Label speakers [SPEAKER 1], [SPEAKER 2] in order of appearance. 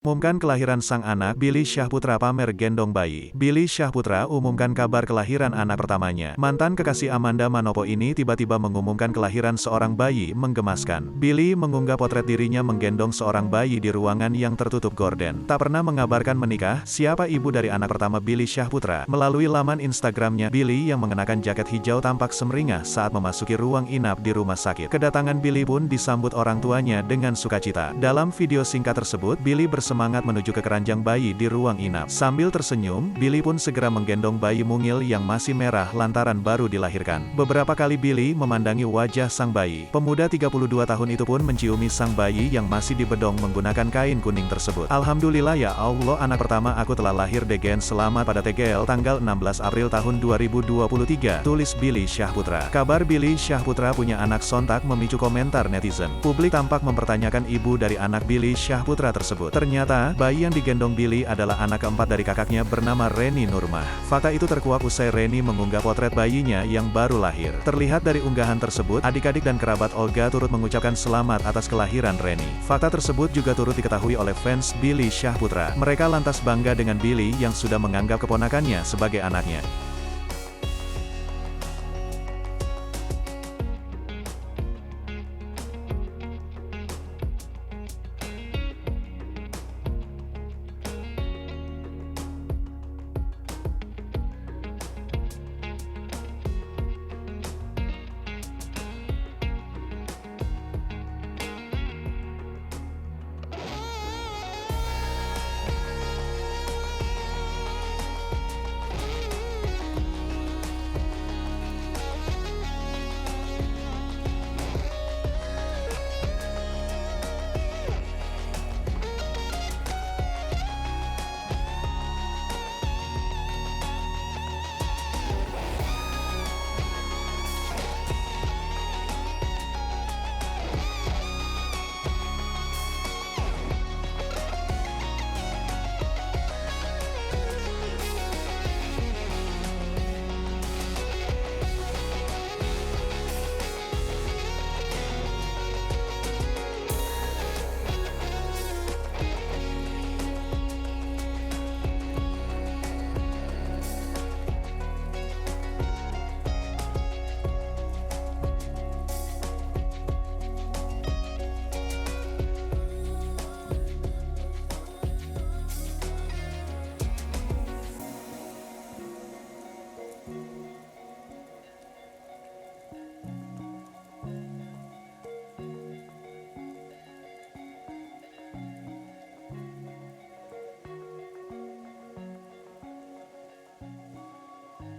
[SPEAKER 1] Umumkan kelahiran sang anak, Billy Syahputra pamer gendong bayi. Billy Syahputra umumkan kabar kelahiran anak pertamanya. Mantan kekasih Amanda Manopo ini tiba-tiba mengumumkan kelahiran seorang bayi menggemaskan. Billy mengunggah potret dirinya menggendong seorang bayi di ruangan yang tertutup gorden. Tak pernah mengabarkan menikah, siapa ibu dari anak pertama Billy Syahputra. Melalui laman Instagramnya, Billy yang mengenakan jaket hijau tampak semeringah saat memasuki ruang inap di rumah sakit. Kedatangan Billy pun disambut orang tuanya dengan sukacita. Dalam video singkat tersebut, Billy semangat menuju ke keranjang bayi di ruang inap. Sambil tersenyum, Billy pun segera menggendong bayi mungil yang masih merah lantaran baru dilahirkan. Beberapa kali Billy memandangi wajah sang bayi. Pemuda 32 tahun itu pun menciumi sang bayi yang masih dibedong menggunakan kain kuning tersebut. Alhamdulillah ya Allah, anak pertama aku telah lahir degen, selamat pada TGL tanggal 16 April tahun 2023, tulis Billy Syahputra. Kabar Billy Syahputra punya anak sontak memicu komentar netizen. Publik tampak mempertanyakan ibu dari anak Billy Syahputra tersebut. Ternyata, bayi yang digendong Billy adalah anak keempat dari kakaknya bernama Reni Nurmah. Fakta itu terkuak usai Reni mengunggah potret bayinya yang baru lahir. Terlihat dari unggahan tersebut, adik-adik dan kerabat Olga turut mengucapkan selamat atas kelahiran Reni. Fakta tersebut juga turut diketahui oleh fans Billy Syahputra. Mereka lantas bangga dengan Billy yang sudah menganggap keponakannya sebagai anaknya.